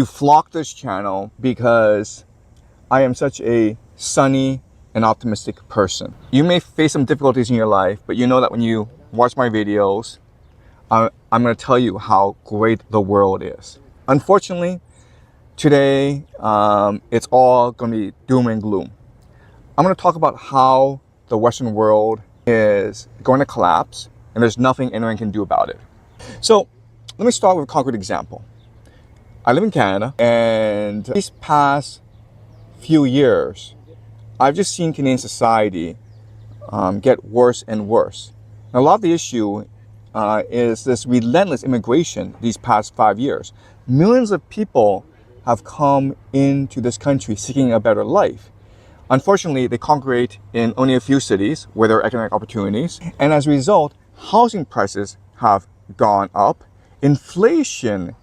You flock this channel because I am such a sunny and optimistic person. You may face some difficulties in your life, but you know that when you watch my videos, I'm going to tell you how great the world is. Unfortunately, today, it's all going to be doom and gloom. I'm going to talk about how the Western world is going to collapse and there's nothing anyone can do about it. So let me start with a concrete example. I live in Canada, and these past few years, I've just seen Canadian society get worse and worse. And a lot of the issue is this relentless immigration these past 5 years. Millions of people have come into this country seeking a better life. Unfortunately, they congregate in only a few cities where there are economic opportunities. And as a result, housing prices have gone up. Inflation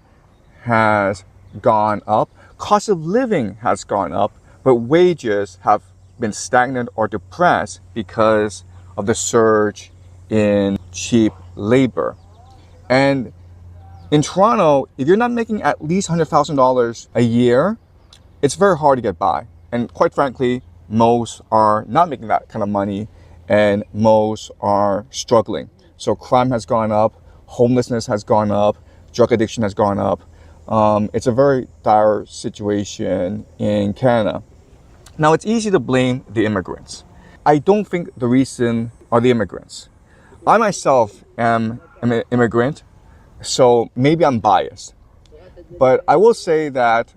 has gone up. Cost of living has gone up. But wages have been stagnant or depressed because of the surge in cheap labor. And in Toronto, if you're not making at least $100,000 a year, it's very hard to get by. And quite frankly, most are not making that kind of money, and most are struggling. So crime has gone up, homelessness has gone up, drug addiction has gone up. It's a very dire situation in Canada. Now, it's easy to blame the immigrants. I don't think the reason are the immigrants. I myself am an immigrant, so maybe I'm biased. But I will say that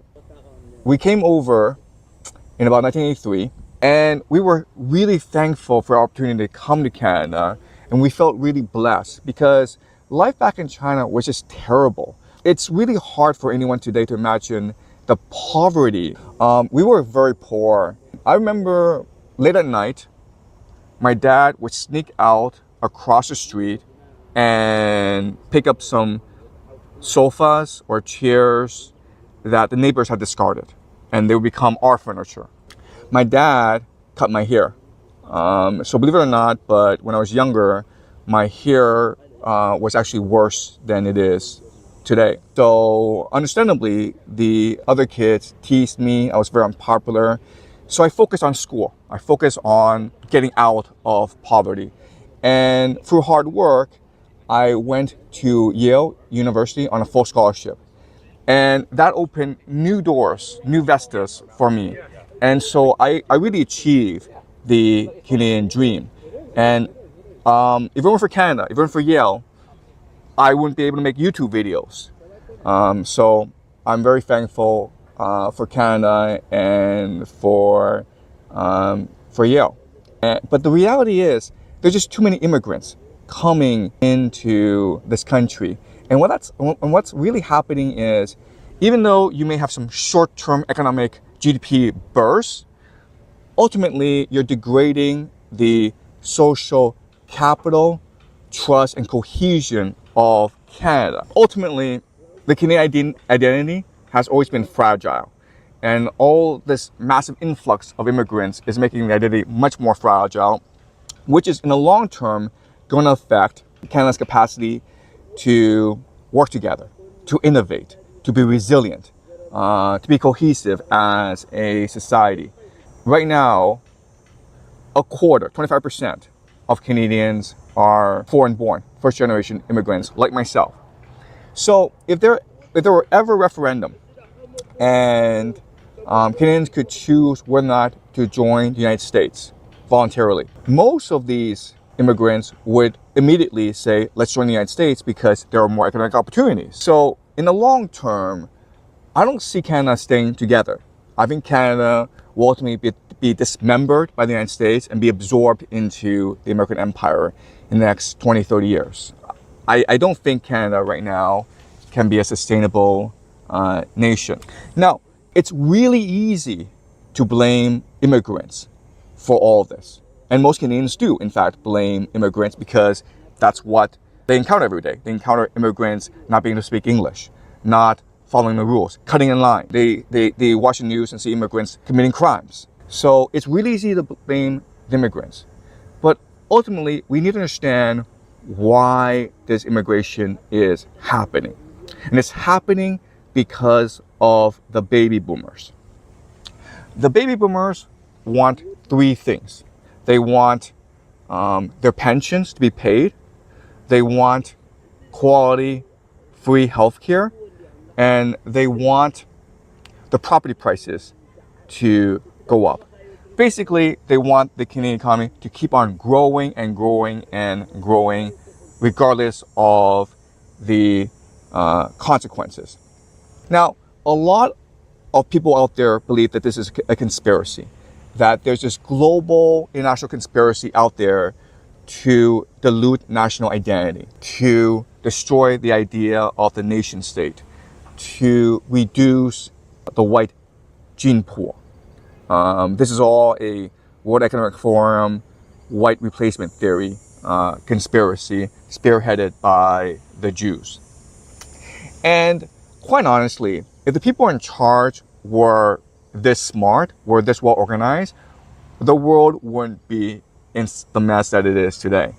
we came over in about 1983, and we were really thankful for our opportunity to come to Canada, and we felt really blessed because life back in China was just terrible. It's really hard for anyone today to imagine the poverty. We were very poor. I remember late at night, my dad would sneak out across the street and pick up some sofas or chairs that the neighbors had discarded, and they would become our furniture. My dad cut my hair. So believe it or not, but when I was younger, my hair was actually worse than it is today. So understandably, the other kids teased me. I was very unpopular. So I focused on school. I focused on getting out of poverty. And through hard work, I went to Yale University on a full scholarship. And that opened new doors, new vistas for me. And so I really achieved the Canadian dream. And if it weren't for Canada, if it weren't for Yale, I wouldn't be able to make YouTube videos. So I'm very thankful for Canada and for Yale. But the reality is, there's just too many immigrants coming into this country. And what's really happening is, even though you may have some short-term economic GDP bursts, ultimately you're degrading the social capital, trust, and cohesion of Canada. Ultimately, the Canadian identity has always been fragile. And all this massive influx of immigrants is making the identity much more fragile, which is in the long term going to affect Canada's capacity to work together, to innovate, to be resilient, to be cohesive as a society. Right now, a quarter, 25% of Canadians are foreign-born, first-generation immigrants like myself. So if there were ever a referendum and Canadians could choose whether or not to join the United States voluntarily, most of these immigrants would immediately say, let's join the United States because there are more economic opportunities. So in the long term, I don't see Canada staying together. I think Canada will ultimately be dismembered by the United States and be absorbed into the American empire in the next 20, 30 years. I don't think Canada right now can be a sustainable nation. Now, it's really easy to blame immigrants for all this. And most Canadians do, in fact, blame immigrants because that's what they encounter every day. They encounter immigrants not being able to speak English, not following the rules, cutting in line. They watch the news and see immigrants committing crimes. So it's really easy to blame the immigrants. But ultimately, we need to understand why this immigration is happening. And it's happening because of the baby boomers. The baby boomers want three things. They want their pensions to be paid. They want quality, free healthcare, and they want the property prices to go up. Basically, they want the Canadian economy to keep on growing and growing and growing, regardless of the consequences. Now, a lot of people out there believe that this is a conspiracy, that there's this global international conspiracy out there to dilute national identity, to destroy the idea of the nation state, to reduce the white gene pool. This is all a World Economic Forum white replacement theory conspiracy spearheaded by the Jews. And quite honestly, if the people in charge were this smart, were this well organized, the world wouldn't be in the mess that it is today.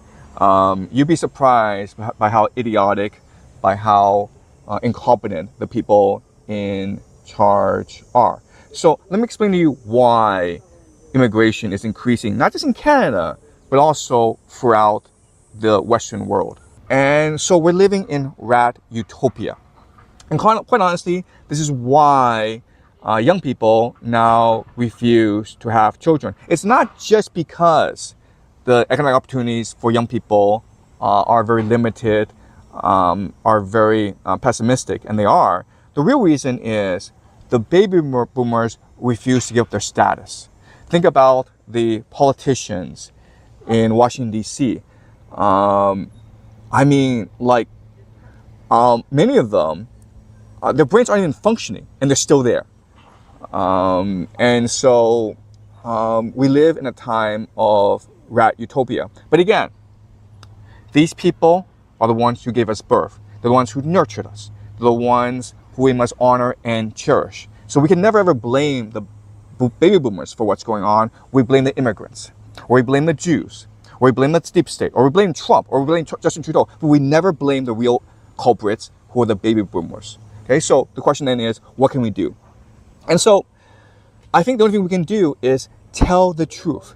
You'd be surprised by how idiotic, by how incompetent the people in charge are. So let me explain to you why immigration is increasing, not just in Canada, but also throughout the Western world. And so we're living in rat utopia. And quite honestly, this is why young people now refuse to have children. It's not just because the economic opportunities for young people are very limited, are very pessimistic, and they are. The real reason is the baby boomers refuse to give up their status. Think about the politicians in Washington, D.C. Many of them, their brains aren't even functioning, and they're still there. And so we live in a time of rat utopia. But again, these people are the ones who gave us birth. They're the ones who nurtured us. They're the ones who we must honor and cherish. So we can never ever blame the baby boomers for what's going on. We blame the immigrants, or we blame the Jews, or we blame the deep state, or we blame Trump, or we blame Justin Trudeau. But we never blame the real culprits, who are the baby boomers. Okay, so the question then is, what can we do? And so I think the only thing we can do is tell the truth.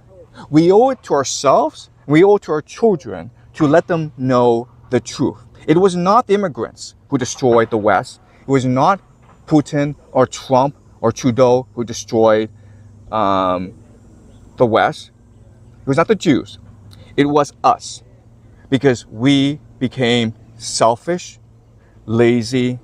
We owe it to ourselves, we owe it to our children to let them know the truth. It was not the immigrants who destroyed the West. It was not Putin or Trump or Trudeau who destroyed the West. It was not the Jews. It was us, because we became selfish, lazy,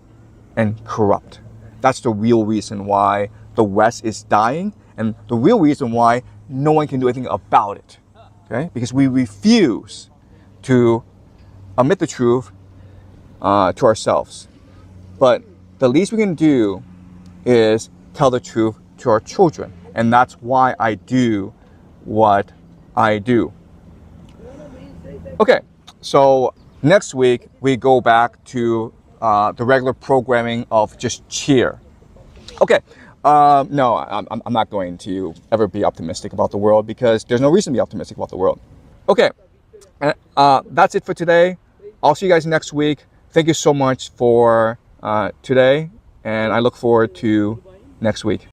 and corrupt. That's the real reason why the West is dying, and the real reason why no one can do anything about it. Okay? Because we refuse to admit the truth to ourselves. But the least we can do is tell the truth to our children. And that's why I do what I do. Okay, so next week we go back to the regular programming of just cheer. Okay, no, I'm not going to ever be optimistic about the world, because there's no reason to be optimistic about the world. Okay, that's it for today. I'll see you guys next week. Thank you so much for today, and I look forward to next week.